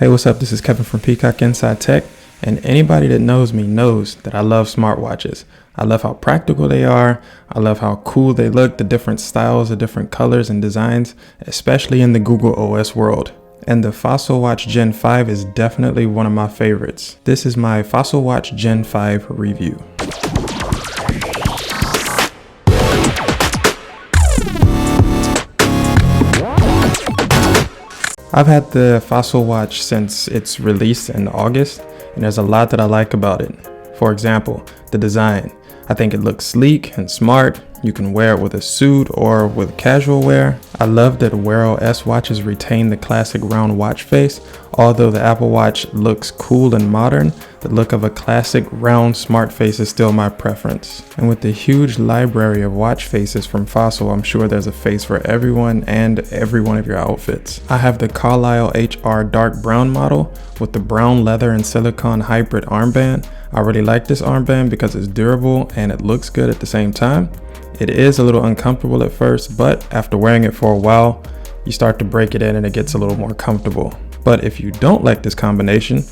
Hey, what's up? This is Kevin from Peacock Inside Tech, and anybody that knows me knows that I love smartwatches. I love how practical they are. I love how cool they look, the different styles, the different colors and designs, especially in the Google OS world. And the Fossil Watch Gen 5 is definitely one of my favorites. This is my Fossil Watch Gen 5 review. I've had the Fossil Watch since its release in August, and there's a lot that I like about it. For example, the design. I think it looks sleek and smart. You can wear it with a suit or with casual wear. I love that WearOS watches retain the classic round watch face. Although the Apple Watch looks cool and modern, the look of a classic round smart face is still my preference. And with the huge library of watch faces from Fossil, I'm sure there's a face for everyone and every one of your outfits. I have the Carlisle HR dark brown model with the brown leather and silicone hybrid armband. I really like this armband because it's durable and it looks good at the same time. It is a little uncomfortable at first, but after wearing it for a while, you start to break it in and it gets a little more comfortable. But if you don't like this combination,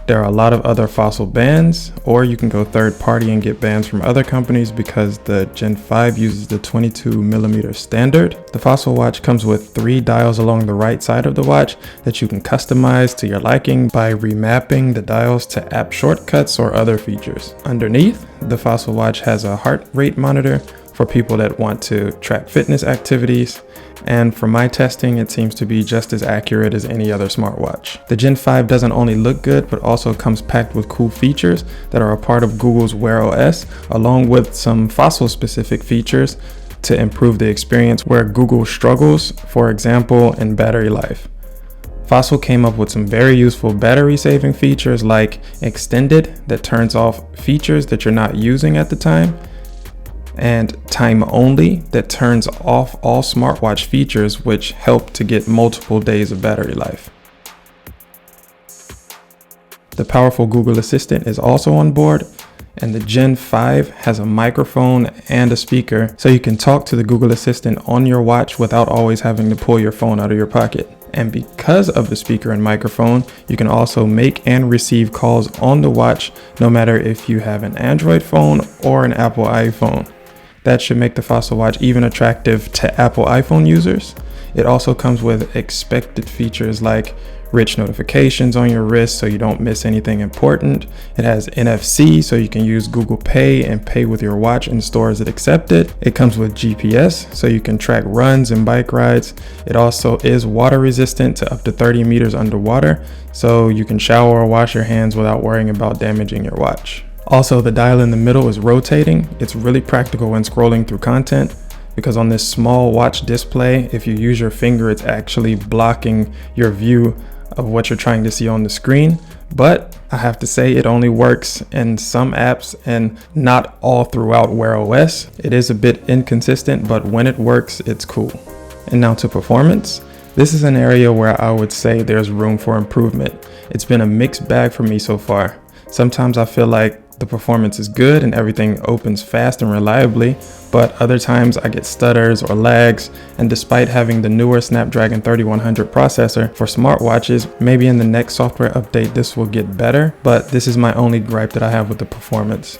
there are a lot of other Fossil bands, or you can go third party and get bands from other companies because the Gen 5 uses the 22mm standard. The Fossil watch comes with 3 dials along the right side of the watch that you can customize to your liking by remapping the dials to app shortcuts or other features. Underneath, the Fossil watch has a heart rate monitor for people that want to track fitness activities. And from my testing, it seems to be just as accurate as any other smartwatch. The Gen 5 doesn't only look good, but also comes packed with cool features that are a part of Google's WearOS, along with some Fossil specific features to improve the experience where Google struggles, for example, in battery life. Fossil came up with some very useful battery saving features like Extended that turns off features that you're not using at the time, and Time Only that turns off all smartwatch features, which help to get multiple days of battery life. The powerful Google Assistant is also on board, and the Gen 5 has a microphone and a speaker, so you can talk to the Google Assistant on your watch without always having to pull your phone out of your pocket. And because of the speaker and microphone, you can also make and receive calls on the watch, no matter if you have an Android phone or an Apple iPhone. That should make the Fossil watch even attractive to Apple iPhone users. It also comes with expected features like rich notifications on your wrist so you don't miss anything important. It has NFC so you can use Google Pay and pay with your watch in stores that accept it. It comes with GPS so you can track runs and bike rides. It also is water resistant to up to 30 meters underwater, so you can shower or wash your hands without worrying about damaging your watch. Also, the dial in the middle is rotating. It's really practical when scrolling through content because on this small watch display, if you use your finger, it's actually blocking your view of what you're trying to see on the screen. But I have to say it only works in some apps and not all throughout WearOS. It is a bit inconsistent, but when it works, it's cool. And now to performance. This is an area where I would say there's room for improvement. It's been a mixed bag for me so far. Sometimes I feel like the performance is good and everything opens fast and reliably, but other times I get stutters or lags, and despite having the newer Snapdragon 3100 processor for smartwatches, maybe in the next software update this will get better, but this is my only gripe that I have with the performance.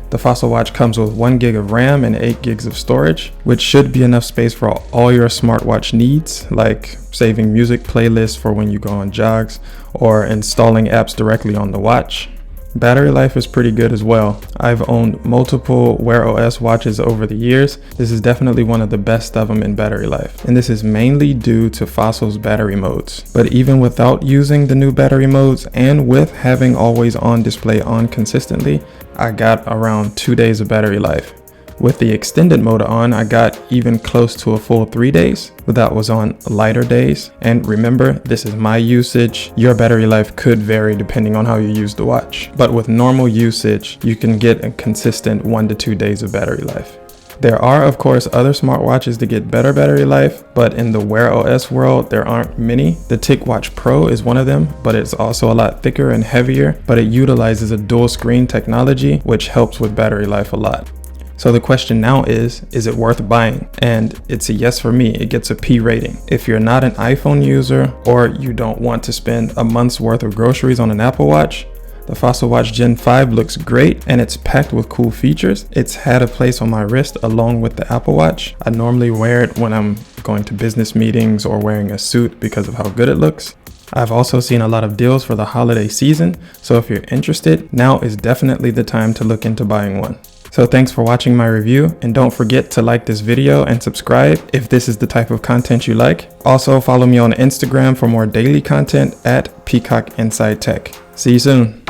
The Fossil watch comes with 1 gig of RAM and 8 gigs of storage, which should be enough space for all your smartwatch needs, like saving music playlists for when you go on jogs or installing apps directly on the watch. Battery life is pretty good as well. I've owned multiple WearOS watches over the years. This is definitely one of the best of them in battery life. And this is mainly due to Fossil's battery modes. But even without using the new battery modes and with having always on display on consistently, I got around 2 days of battery life. With the extended mode on, I got even close to a full 3 days, but that was on lighter days. And remember, this is my usage. Your battery life could vary depending on how you use the watch. But with normal usage, you can get a consistent 1 to 2 days of battery life. There are, of course, other smartwatches that get better battery life, but in the WearOS world, there aren't many. The TicWatch Pro is one of them, but it's also a lot thicker and heavier, but it utilizes a dual screen technology, which helps with battery life a lot. So the question now is it worth buying? And it's a yes for me. It gets a P rating. If you're not an iPhone user or you don't want to spend a month's worth of groceries on an Apple Watch, the Fossil Watch Gen 5 looks great and it's packed with cool features. It's had a place on my wrist along with the Apple Watch. I normally wear it when I'm going to business meetings or wearing a suit because of how good it looks. I've also seen a lot of deals for the holiday season, so if you're interested, now is definitely the time to look into buying one. So thanks for watching my review, and don't forget to like this video and subscribe if this is the type of content you like. Also follow me on Instagram for more daily content at Peacock Inside Tech. See you soon.